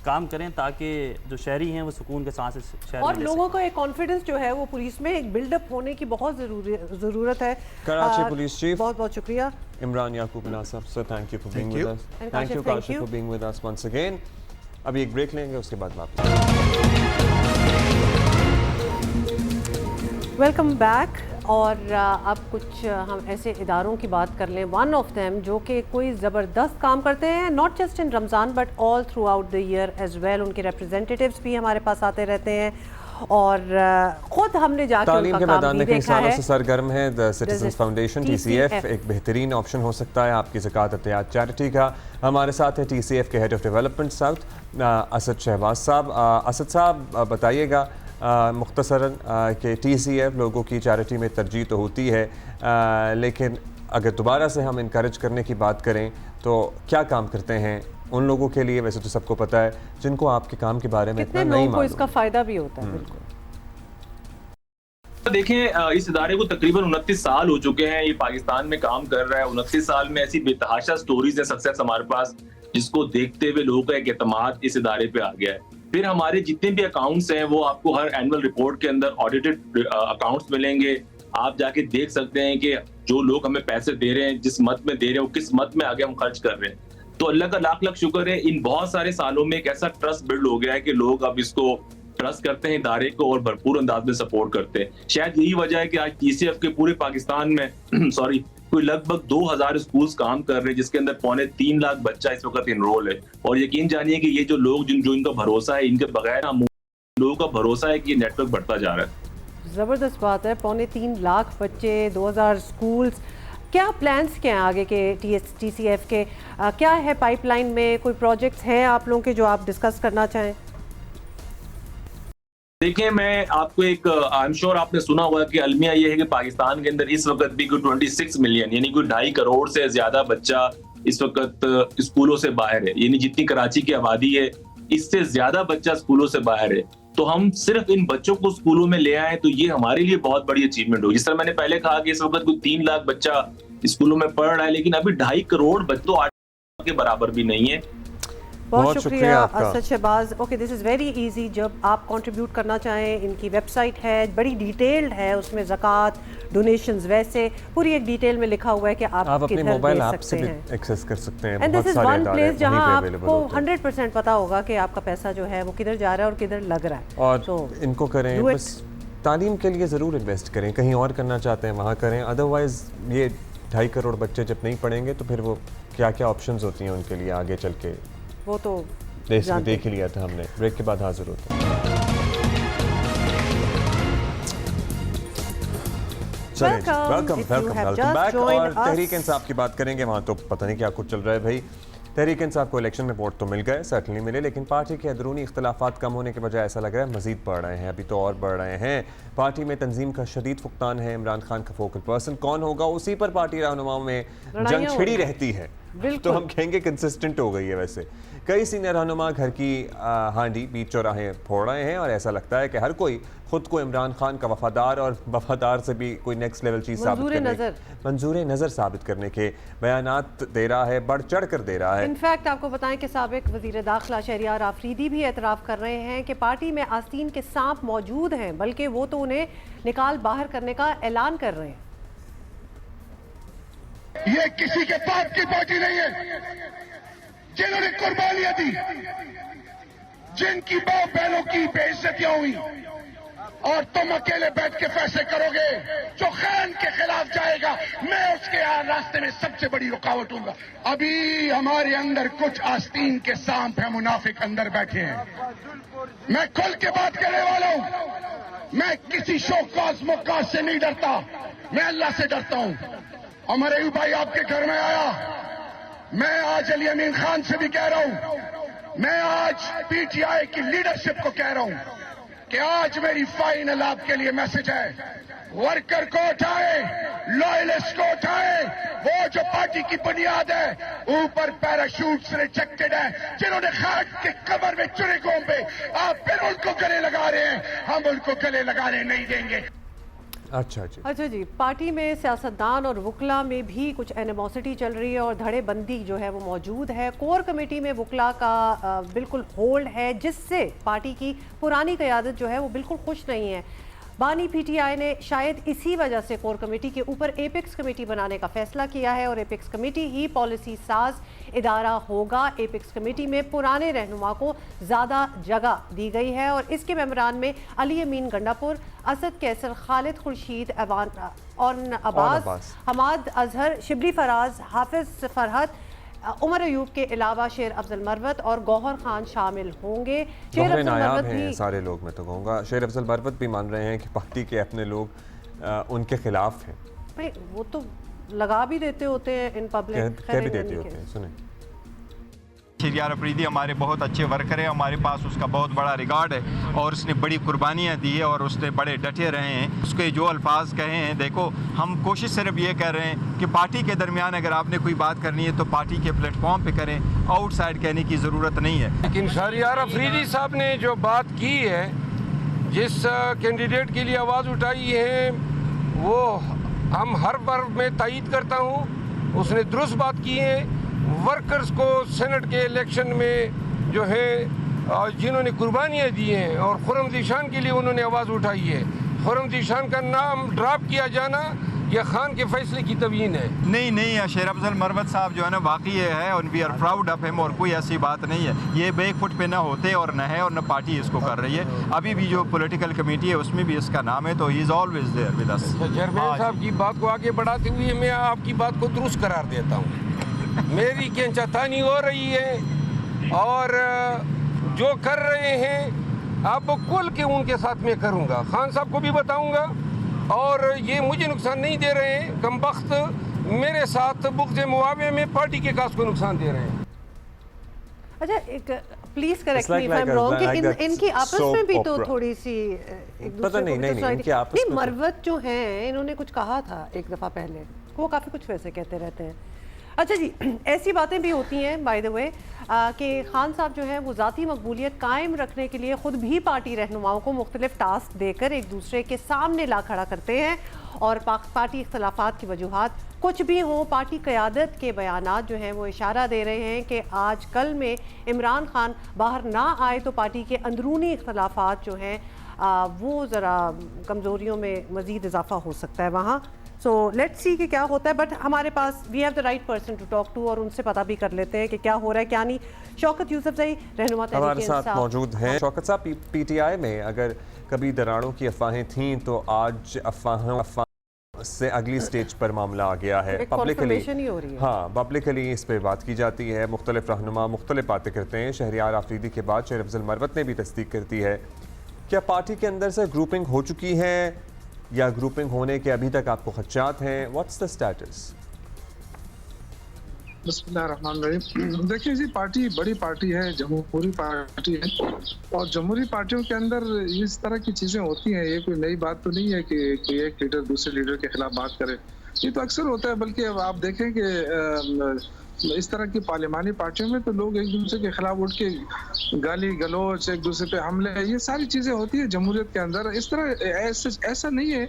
काम करें ताकि जो शहरी हैं वो सुकून के सांस इस शहर और में ले लोगों का एक कॉन्फिडेंस जो है वो पुलिस में एक बिल्डअप होने की बहुत ज़रूरत है। कराची पुलिस चीफ बहुत बहुत शुक्रिया Imran Yaqub Nasir sir, thank you for being with us. And thank you Kashif, thank Kashif you. For being with us once again. अभी एक ब्रेक लेंगे, उसके बाद वापस। Welcome back. और अब कुछ हम ऐसे इदारों की बात कर लें, वन ऑफ देम जो कि कोई ज़बरदस्त काम करते हैं, not just in Ramzan but all through out the year as well. उनके रिप्रेजेंटेटिव्स भी हमारे पास आते रहते हैं, और ख़ुद हमने जाकर तालीम उनका के काम मैदान भी में कई देखा सालों है। से सरगर्म है the citizens foundation TCF TCF, एक बेहतरीन ऑप्शन हो सकता है आपकी ज़कात एहतियात चैरिटी का। हमारे साथ है TCF के head of development south Asad Shahbaz sahab. Asad साहब बताइएगा मुख्तसरन कि TCF लोगों की चैरिटी में तरजीह तो होती है, लेकिन अगर दोबारा से हम इनकरेज करने की बात करें तो क्या काम करते हैं उन लोगों के लिए? वैसे तो सबको पता है, जिनको आपके काम के बारे में कितने इतना नहीं लोगों को मालूम। इसका फ़ायदा भी होता है। बिल्कुल देखें, इस इदारे को तकरीबन 29 साल हो चुके हैं, ये पाकिस्तान में काम कर रहा है। 29 साल में ऐसी बेतहाशा स्टोरीज है सक्सेस हमारे पास, जिसको देखते हुए लोगों का एक एतमाद इस इदारे पे आ गया है। फिर हमारे जितने भी अकाउंट्स हैं वो आपको हर एनुअल रिपोर्ट के अंदर ऑडिटेड अकाउंट्स मिलेंगे। आप जाके देख सकते हैं कि जो लोग हमें पैसे दे रहे हैं, जिस मत में दे रहे हैं, वो किस मत में आगे हम खर्च कर रहे हैं। तो अल्लाह का लाख लाख शुक्र है, इन बहुत सारे सालों में एक ऐसा ट्रस्ट बिल्ड हो गया है कि लोग अब इसको ट्रस्ट करते हैं इदारे को और भरपूर अंदाज में सपोर्ट करते हैं। शायद यही वजह है कि आज TCF के पूरे पाकिस्तान में सॉरी कोई लगभग 2000 स्कूल्स काम कर रहे हैं, जिसके अंदर 3.25 लाख बच्चा इस वक्त इनरोल है। और यकीन जानिए कि ये जो लोग जो इनका भरोसा है, इनके बगैर लोगों का भरोसा है कि ये नेटवर्क बढ़ता जा रहा है। ज़बरदस्त बात है। 3.25 लाख बच्चे, 2000 स्कूल्स। क्या प्लान्स क्या हैं आगे के TCF के? क्या है पाइपलाइन में? कोई प्रोजेक्ट्स हैं आप लोगों के जो आप डिस्कस करना चाहें? देखिए, मैं आपको एक आई एम श्योर आपने सुना होगा कि अलमिया ये है कि पाकिस्तान के अंदर इस वक्त भी कोई 26 मिलियन यानी कोई 2.5 करोड़ से ज्यादा बच्चा इस वक्त स्कूलों से बाहर है। यानी जितनी कराची की आबादी है इससे ज्यादा बच्चा स्कूलों से बाहर है। तो हम सिर्फ इन बच्चों को स्कूलों में ले आए तो ये हमारे लिए बहुत बड़ी अचीवमेंट होगी। जिस तरह मैंने पहले कहा कि इस वक्त कोई 3 लाख बच्चा स्कूलों में पढ़ रहा है, लेकिन अभी 2.5 करोड़ बच्चों 8 के बराबर भी नहीं है। बहुत शुक्रिया Asad Shahbaz. Okay, this is very easy. जब आप कंट्रीब्यूट करना चाहें, इनकी वेबसाइट है, बड़ी डिटेल्ड है, उसमें ज़कात, डोनेशंस, वैसे पूरी एक डिटेल में लिखा हुआ है कि आप अपने मोबाइल ऐप से भी एक्सेस कर सकते हैं। And this is one place जहां आपको 100% पता होगा कि आपका पैसा जो है वो किधर जा रहा है और किधर लग रहा है। और तो इनको करें, बस तालीम के लिए ज़रूर इन्वेस्ट करें। कहीं और करना चाहते हैं वहाँ करें, अदरवाइज़ ये 2.5 करोड़ बच्चे जब नहीं पढ़ेंगे तो फिर वो क्या क्या ऑप्शंस होती हैं उनके लिए आगे चल के, वो तो देश में देख ही लिया था हमने। ब्रेक के बाद हाजिर होते हैं। Welcome back. और तहरीक इंसाफ की बात करेंगे। वहाँ तो पता नहीं क्या कुछ चल रहा है भाई। तहरीक इंसाफ को इलेक्शन में वोट तो मिल गए, सर्टनली मिले, लेकिन पार्टी के अंदरूनी इख्तलाफात कम होने के बजाय ऐसा लग रहा है मजीद बढ़ रहे हैं। अभी तो और बढ़ रहे हैं। पार्टी में तंजीम का शदीद फुकतान है। इमरान खान का फोकल पर्सन कौन होगा, उसी पर पार्टी रहनुमाओं में जंग छिड़ी रहती है। तो हम कहेंगे कंसिस्टेंट हो गई है। वैसे कई सीनियर रहनुमा घर की हांडी बीच चौराहे फोड़ रहे हैं और ऐसा लगता है कि हर कोई खुद को इमरान खान का वफादार और वफादार से भी कोई नेक्स्ट लेवल चीज मंजूर नजर साबित करने के बयानात दे रहा है, बढ़ चढ़ कर दे रहा है। इनफैक्ट आपको बताएं कि साबिक वजीर दाखिला शहरियार आफरीदी भी एतराफ़ कर रहे हैं कि पार्टी में आस्तीन के सांप मौजूद हैं, बल्कि वो तो उन्हें निकाल बाहर करने का ऐलान कर रहे हैं। ये किसी के बाप की पार्टी नहीं है। जिन्होंने कुर्बानियां दी, जिनकी बाप बहनों की बेइज्जतियां हुई, और तुम अकेले बैठ के फैसले करोगे। जो खान के खिलाफ जाएगा मैं उसके रास्ते में सबसे बड़ी रुकावट हूंगा। अभी हमारे अंदर कुछ आस्तीन के सांप हैं, मुनाफिक अंदर बैठे हैं। मैं खुल के बात करने वाला हूं। मैं किसी शौकास मुक्कास से नहीं डरता, मैं अल्लाह से डरता हूं। अमर अयूब भाई आपके घर में आया, मैं आज अली अमीन खान से भी कह रहा हूं, मैं आज पीटीआई की लीडरशिप को कह रहा हूं कि आज मेरी फाइनल आपके लिए मैसेज है। वर्कर को उठाए, लॉयलिस्ट को उठाए, वो जो पार्टी की बुनियाद है, ऊपर पैराशूट से रिजेक्टेड है, जिन्होंने खाक के कमर में चुरे घोंपे, आप फिर उनको गले लगा रहे हैं। हम उनको गले लगाने नहीं देंगे। अच्छा जी, पार्टी में सियासतदान और वकला में भी कुछ एनिमोसिटी चल रही है और धड़ेबंदी जो है वो मौजूद है। कोर कमेटी में वकला का बिल्कुल होल्ड है, जिससे पार्टी की पुरानी क़यादत जो है वो बिल्कुल खुश नहीं है। बानी पीटीआई ने शायद इसी वजह से कोर कमेटी के ऊपर एपेक्स कमेटी बनाने का फैसला किया है और एपेक्स कमेटी ही पॉलिसी साज इदारा होगा। एपेक्स कमेटी में पुराने रहनुमा को ज़्यादा जगह दी गई है और इसके मेम्बरान में अली अमीन गंडापुर, असद कैसर, खालिद खुर्शीद, और अब्बास, हमाद अजहर, शिबली फराज, हाफिज फरहत, उमर अयूब के अलावा शेर अफजल मरवत और गौहर खान शामिल होंगे। शेर अफजल मरवत भी सारे लोग, मैं तो कहूँगा शेर अफजल मरवत भी मान रहे हैं कि पार्टी के अपने लोग उनके खिलाफ हैं। भाई वो तो लगा भी देते होते हैं इन पब्लिक, कह भी देते होते हैं। सुने, शहरियार अफरीदी हमारे बहुत अच्छे वर्कर हैं, हमारे पास उसका बहुत बड़ा रिकॉर्ड है और उसने बड़ी कुर्बानियाँ दी है और उसने बड़े डटे रहे हैं। उसके जो अल्फाज कहे हैं, देखो हम कोशिश सिर्फ ये कर रहे हैं कि पार्टी के दरमियान अगर आपने कोई बात करनी है तो पार्टी के प्लेटफॉर्म पे करें, आउटसाइड कहने की ज़रूरत नहीं है। लेकिन शहरियार अफरीदी साहब ने जो बात की है, जिस कैंडिडेट के लिए आवाज़ उठाई है, वो हम हर बार मैं तायीद करता हूँ। उसने दुरुस्त बात की है। वर्कर्स को सेनेट के इलेक्शन में जो है जिन्होंने कुर्बानियाँ दी हैं और खुर्रम ज़ीशान के लिए उन्होंने आवाज़ उठाई है, खुर्रम ज़ीशान का नाम ड्रॉप किया जाना यह खान के फैसले की तवीन है। नहीं, शेर अफजल मरवत साहब जो है ना वाकई है और we are proud of him और कोई ऐसी बात नहीं है। ये बैक फुट पे ना होते और न है और न पार्टी इसको कर रही है। अभी भी जो पॉलिटिकल कमेटी है उसमें भी इसका नाम है, तो he is always there with us. Chairman साहब की बात को आगे बढ़ाते हुए मैं आपकी बात को दुरुस्त करार देता हूँ। मेरी खींचातानी हो रही है और जो कर रहे हैं अब खुल के उनके साथ में करूँगा, खान साहब को भी बताऊँगा और ये मुझे नुकसान नहीं दे रहे हैं। कमबख्त मेरे साथ बुग़्ज़ मुआवे में पार्टी के काज को नुकसान दे रहे हैं। अच्छा, एक please correct me if I am wrong कि इनकी आपस में भी तो थोड़ी सी एक दूसरे नहीं इनके आपस में मरवत जो है इन्होंने कुछ कहा था एक दफा पहले, वो काफी कुछ वैसे कहते रहते हैं। अच्छा जी, ऐसी बातें भी होती हैं बाय द वे कि खान साहब जो है वो ज़ाती मकबूलियत कायम रखने के लिए ख़ुद भी पार्टी रहनुमाओं को मुख्तलिफ टास्क देकर एक दूसरे के सामने ला खड़ा करते हैं और पार्टी इख्तलाफात की वजूहात कुछ भी हों, पार्टी क़यादत के बयानात जो हैं वो इशारा दे रहे हैं कि आज कल में इमरान खान बाहर ना आए तो पार्टी के अंदरूनी इख्तलाफात जो हैं वो ज़रा कमज़ोरियों में मज़ीद इजाफा हो सकता है वहाँ। सो लेट्स सी कि क्या होता है, बट हमारे पास we have the right person to talk to और उनसे पता भी कर लेते हैं कि क्या हो रहा है क्या नहीं। शौकत यूसुफजई रहनुमा हमारे साथ मौजूद हैं। शौकत साहब, पीटीआई में अगर कभी दरारों की अफवाहें थीं तो आज अफवाह से अगली स्टेज पर मामला आ गया है। पब्लिकली हाँ, पब्लिकली इस पर बात की जाती है, मुख्तलिफ रहनुमा मुख्तलिफ बातें करते हैं। शहरियार आफरीदी के बाद शेर अफजल मरवत ने भी तस्दीक करती है। क्या पार्टी के अंदर से ग्रुपिंग हो चुकी है या ग्रुपिंग होने के अभी तक आपको खदशात हैं? What's the status? बिस्मिल्लाहिर्रहमानिर्रहीम। देखिए जी, पार्टी बड़ी पार्टी है, जमहूरी पार्टी है और जमहूरी पार्टियों के अंदर इस तरह की चीज़ें होती हैं। ये कोई नई बात तो नहीं है कि कोई एक लीडर दूसरे लीडर के खिलाफ बात करे, ये तो अक्सर होता है। बल्कि अब आप देखें कि इस तरह की पार्लिमानी पार्टियों में तो लोग एक दूसरे के खिलाफ उठ के गाली गलौज, एक दूसरे पे हमले, ये सारी चीज़ें होती है जमहूरियत के अंदर। इस तरह ऐसा नहीं है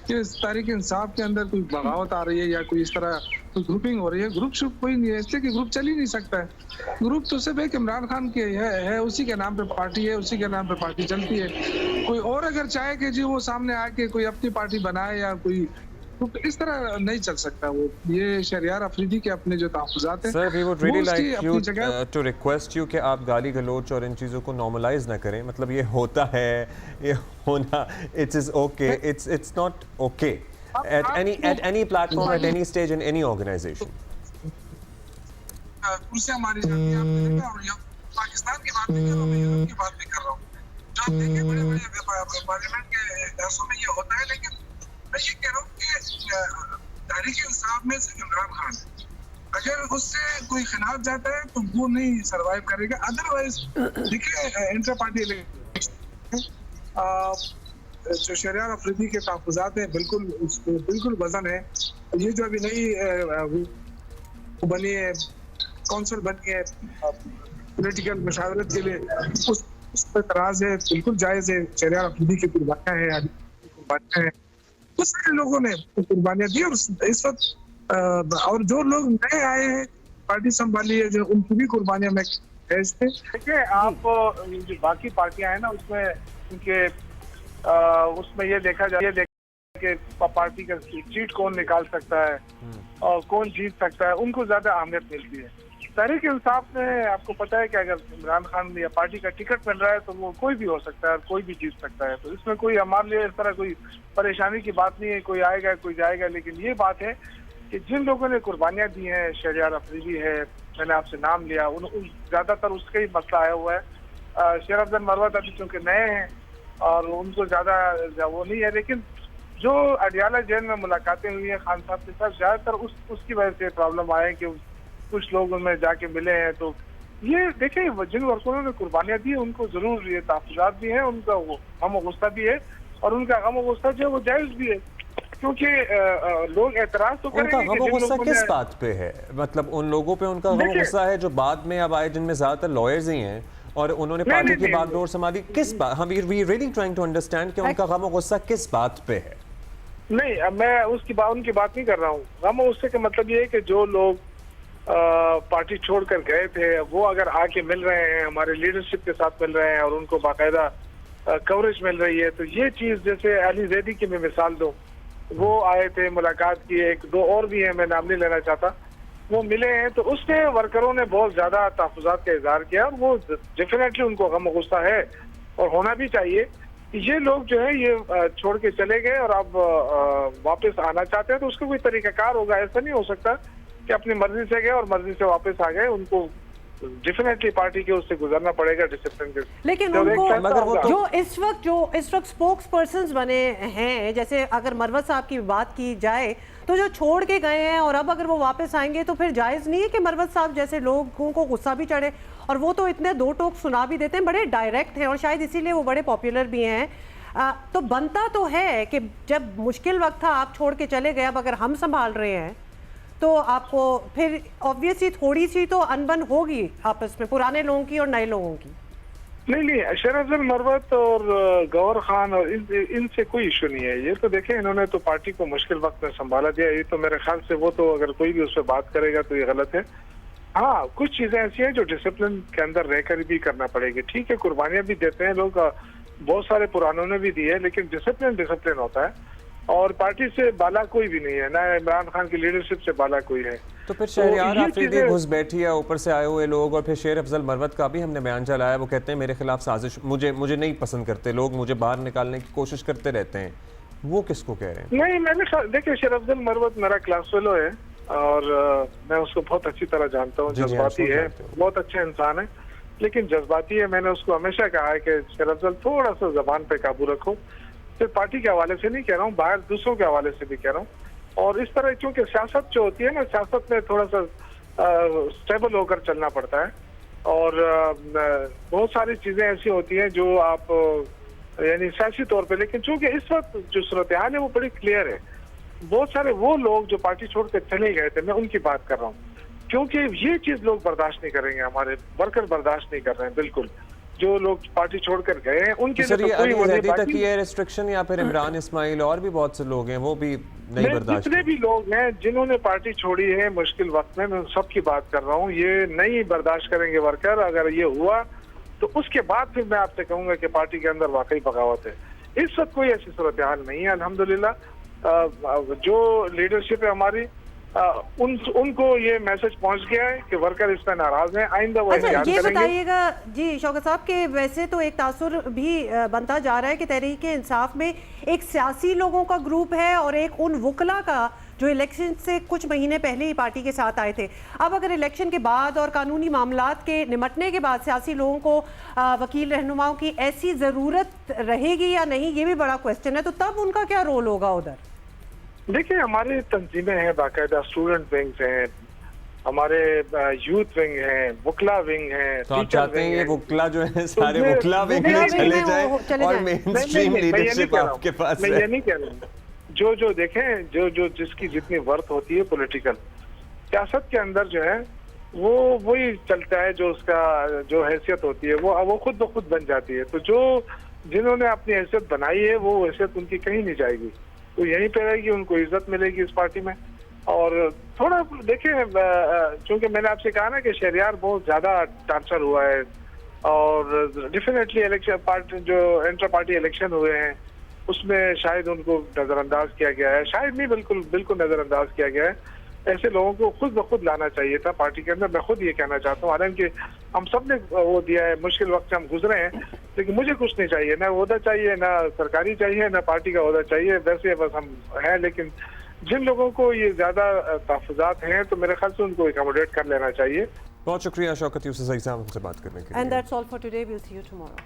कि तहरीक इंसाफ के अंदर कोई बगावत आ रही है या कोई इस तरह कोई ग्रुपिंग हो रही है। ग्रुप शुप कोई नहीं है, इसलिए कि ग्रुप चल ही नहीं सकता है। ग्रुप तो सिर्फ एक इमरान खान के है, उसी के नाम पे पार्टी है, उसी के नाम पे पार्टी चलती है। कोई और अगर चाहे कि जी वो सामने आके कोई अपनी पार्टी बनाए या कोई, तो इस तरह नहीं चल सकता। वो ये शहरियार अफरीदी के अपने जो तहफ़्फ़ुज़ात हैं, sir we would really like you to request you कि आप गाली गलोच और इन चीज़ों को नॉर्मलाइज ना करें। मतलब ये होता है, ये होना, it's okay, it's not okay at any platform, at any stage, in any organization. कुर्सियां मारी जाती हैं, आपने देखा, और ये पाकिस्तान की बात नहीं कर रहा हूं, मैं यूरोप की बात भी कर रहा हूं। जो आप देखें बड़े-बड़े पार्लियामेंट के ऐसों में ये होता है। लेकिन मैं ये कह रहा हूं कि तहरीक इंसाफ में सिर्फ इमरान खान है, अगर उससे कोई खिलाफ जाता है तो वो नहीं सर्वाइव करेगा। अदरवाइज देखिए, इंटर पार्टी इलेक्शन जो शहरियार अफरीदी के तहफ़्फ़ुज़ात हैं, बिल्कुल वजन है। ये जो अभी नई बनी है, कौंसिल बनी है पॉलिटिकल मशावरत के लिए, उस पर एतराज़ है, बिल्कुल जायज़ है। शहरियार अफरीदी की कुर्बानियाँ हैं, तो सारे लोगों ने कुर्बानियाँ दी और इस वक्त और जो लोग नए आए हैं, पार्टी संभाली है, जो उनकी भी कुर्बानियाँ में भेजते। देखिए, आप जो बाकी पार्टियां हैं ना, उसमें उनके उसमें ये देखा जाए कि पार्टी का सीट कौन निकाल सकता है और कौन जीत सकता है, उनको ज्यादा अहमियत मिलती है। तहरीक इंसाफ में आपको पता है कि अगर इमरान खान या पार्टी का टिकट मिल रहा है तो वो कोई भी हो सकता है और कोई भी जीत सकता है। तो इसमें कोई हमारे लिए इस तरह कोई परेशानी की बात नहीं है, कोई आएगा कोई जाएगा। लेकिन ये बात है कि जिन लोगों ने कुर्बानियाँ दी हैं, शहरियार अफरीदी है, मैंने आपसे नाम लिया, ज्यादातर उसका ही मसला आया हुआ है। शेर अफजल मरवत अभी चूंकि नए हैं और उनको ज्यादा वो नहीं है, लेकिन जो अडियाला जेल में मुलाकातें हुई हैं खान साहब के साथ, ज्यादातर उसकी वजह से प्रॉब्लम आए कि कुछ लोग उनमें जाके मिले हैं। तो ये देखिए, जिन वर्करों ने कुर्बानियाँ दी उनको जरूर ये तहफ़्फ़ुज़ात भी हैं, उनका वो गम और गुस्सा भी है, और उनका गम और गुस्सा जो है वो जायज़ भी है, क्योंकि लोग एतराज तो करेंगे। उनका गम और गुस्सा किस बात पे है? मतलब उन लोगों पे उनका गम और गुस्सा है जो बाद में अब आए, जिनमें ज्यादातर लॉयर्स ही हैं और उन्होंने पार्टी की बागडोर संभाली। किस बात, हम we really trying to understand कि उनका गम और गुस्सा किस बात पे है? नहीं, मैं उनकी बात नहीं कर रहा हूँ। गम और गुस्से का मतलब ये है कि जो लोग पार्टी छोड़कर गए थे, वो अगर आके मिल रहे हैं, हमारे लीडरशिप के साथ मिल रहे हैं और उनको बाकायदा कवरेज मिल रही है, तो ये चीज, जैसे अली जैदी की मैं मिसाल दूं, वो आए थे, मुलाकात की, एक दो और भी हैं, मैं नाम नहीं लेना चाहता, वो मिले हैं, तो उससे वर्करों ने बहुत ज्यादा तहफ़्फ़ुज़ात का इज़हार किया और वो डेफिनेटली उनको गम और गुस्सा है और होना भी चाहिए। ये लोग जो है ये छोड़ के चले गए और अब वापस आना चाहते हैं, तो उसका कोई तरीकाकार होगा। ऐसा नहीं हो सकता कि अपनी मर्जी से गए और मर्जी से वापस आ गए। उनको डेफिनेटली पार्टी के उससे गुजरना पड़ेगा डिसिप्लिन के। लेकिन जब एक उनको फैसला होगा- जो इस वक्त स्पोक्स पर्सन्स बने हैं, जैसे अगर मरवत साहब की बात की जाए तो जो छोड़ के गए हैं और अब अगर वो वापस आएंगे तो फिर जायज़ नहीं है कि मरवत साहब जैसे लोगों को गुस्सा भी चढ़े, और वो तो इतने दो टोक सुना भी देते हैं, बड़े डायरेक्ट हैं और शायद इसीलिए वो बड़े पॉपुलर भी हैं। तो बनता तो है कि जब मुश्किल वक्त था आप छोड़ के चले गए, अब अगर हम संभाल रहे हैं तो आपको फिर ऑब्वियसली थोड़ी सी तो अनबन होगी आपस में, पुराने लोगों की और नए लोगों की। नहीं, शेर अफजल मरवत और गौहर खान और इनसे कोई इशू नहीं है। ये तो देखें, इन्होंने तो पार्टी को मुश्किल वक्त में संभाला दिया। ये तो मेरे ख्याल से वो तो अगर कोई भी उस पर बात करेगा तो ये गलत है। हाँ, कुछ चीजें ऐसी हैं जो डिसिप्लिन के अंदर रहकर भी करना पड़ेगी। ठीक है, कुर्बानियां भी देते हैं लोग, बहुत सारे पुरानों ने भी दी है, लेकिन डिसिप्लिन होता है और पार्टी से बाला कोई भी नहीं है, ना इमरान खान की लीडरशिप से बाला कोई है। तो फिर शहरयार ये आफरीदी चीजें- घुस बैठी है ऊपर से आए हुए लोग, और फिर शेर अफजल मरवत का भी हमने बयान चलाया, वो कहते हैं मेरे खिलाफ साजिश, मुझे नहीं पसंद करते लोग, मुझे बाहर निकालने की कोशिश करते रहते हैं। वो किसको कह रहे हैं? नहीं, मैंने देखिए, शेर अफजल मरवत मेरा क्लास फेलो है और मैं उसको बहुत अच्छी तरह जानता हूँ। जी, जज्बाती आप है, जानते हो। बहुत अच्छा इंसान है, लेकिन जज्बाती है। मैंने उसको हमेशा कहा है कि शेर अफजल थोड़ा सा जबान पे काबू रखो। सिर्फ पार्टी के हवाले से नहीं कह रहा हूँ, बाहर दूसरों के हवाले से भी कह रहा हूँ। और इस तरह, क्योंकि सियासत जो होती है ना, सियासत में थोड़ा सा स्टेबल होकर चलना पड़ता है और बहुत सारी चीजें ऐसी होती हैं जो आप यानी सियासी तौर पे, लेकिन चूंकि इस वक्त जो सूरत हाल है वो बड़ी क्लियर है। बहुत सारे वो लोग जो पार्टी छोड़कर चले गए थे, मैं उनकी बात कर रहा हूँ, क्योंकि ये चीज लोग बर्दाश्त नहीं करेंगे, हमारे वर्कर बर्दाश्त नहीं कर रहे हैं बिल्कुल। जो लोग पार्टी छोड़कर गए हैं उनके सर, लिए ये तो कोई अली वो नहीं। जैदी तक बाकी- की है रिस्ट्रिक्शन, या फिर इमरान इस्माइल और भी बहुत से लोग हैं वो भी नहीं मैं बर्दाश्त जितने भी लोग हैं जिन्होंने पार्टी छोड़ी है मुश्किल वक्त में, मैं उन सबकी बात कर रहा हूँ। ये नहीं बर्दाश्त करेंगे वर्कर। अगर ये हुआ तो उसके बाद फिर मैं आपसे कहूंगा कि पार्टी के अंदर वाकई बगावत है। इस वक्त कोई ऐसी सूरत हाल नहीं है, अल्हम्दुलिल्लाह। जो लीडरशिप है हमारी, उनको ये मैसेज पहुंच गया है कि वर्कर इस पर नाराज हैं, आइंदा वो अच्छा, एहतियात ये करेंगे। बताइएगा जी शौकत साहब के वैसे तो एक तासुर भी बनता जा रहा है कि तहरीक इंसाफ में एक सियासी लोगों का ग्रुप है और एक उन वकला का जो इलेक्शन से कुछ महीने पहले ही पार्टी के साथ आए थे। अब अगर इलेक्शन के बाद और कानूनी मामलात के निमटने के बाद सियासी लोगों को वकील रहनुमाओं की ऐसी ज़रूरत रहेगी या नहीं, ये भी बड़ा क्वेश्चन है। तो तब उनका क्या रोल होगा उधर? देखिए, हमारी तंजीमें हैं, बाकायदा स्टूडेंट विंग्स हैं, हमारे यूथ विंग हैं, वकला विंग हैं। तो आप टीचर चाहते हैं विंग ये हैं। वकला जो है सारे तो वकला विंग वकला में विंग चले में जाए वो चले और जाएं। मेन नहीं, स्ट्रीम मैं ये नहीं लीडरशिप कह रहा हूं। आपके पास मैं है। ये नहीं कह रहा हूं। जो देखें, जो जिसकी जितनी वर्थ होती है पॉलिटिकल सियासत के अंदर जो है वो वही चलता है, जो उसका जो हैसियत होती है वो खुद ब खुद बन जाती है। तो जो जिन्होंने अपनी हैसियत बनाई है वो हैसियत उनकी कहीं नहीं जाएगी, तो यहीं पे रहेगी, उनको इज्जत मिलेगी इस पार्टी में। और थोड़ा देखें, चूंकि मैंने आपसे कहा ना कि शहरियार बहुत ज्यादा टार्चर हुआ है और डेफिनेटली इलेक्शन पार्टी जो इंटर पार्टी इलेक्शन हुए हैं उसमें शायद उनको नजरअंदाज किया गया है, शायद नहीं बिल्कुल नजरअंदाज किया गया है। ऐसे लोगों को खुद ब खुद लाना चाहिए था पार्टी के अंदर। मैं खुद ये कहना चाहता हूँ, हालांकि हम सब ने वो दिया है, मुश्किल वक्त से हम गुजरे हैं, लेकिन मुझे कुछ नहीं चाहिए, ना ओहदा चाहिए, ना सरकारी चाहिए, ना पार्टी का ओहदा चाहिए। वैसे बस हम हैं, लेकिन जिन लोगों को ये ज्यादा तहफ़्फ़ुज़ात हैं तो मेरे ख्याल से उनको एकोमोडेट कर लेना चाहिए। बहुत शुक्रिया शौकत यूसुफ साहब हमसे बात करने के लिए। And that's all for today, will see you tomorrow.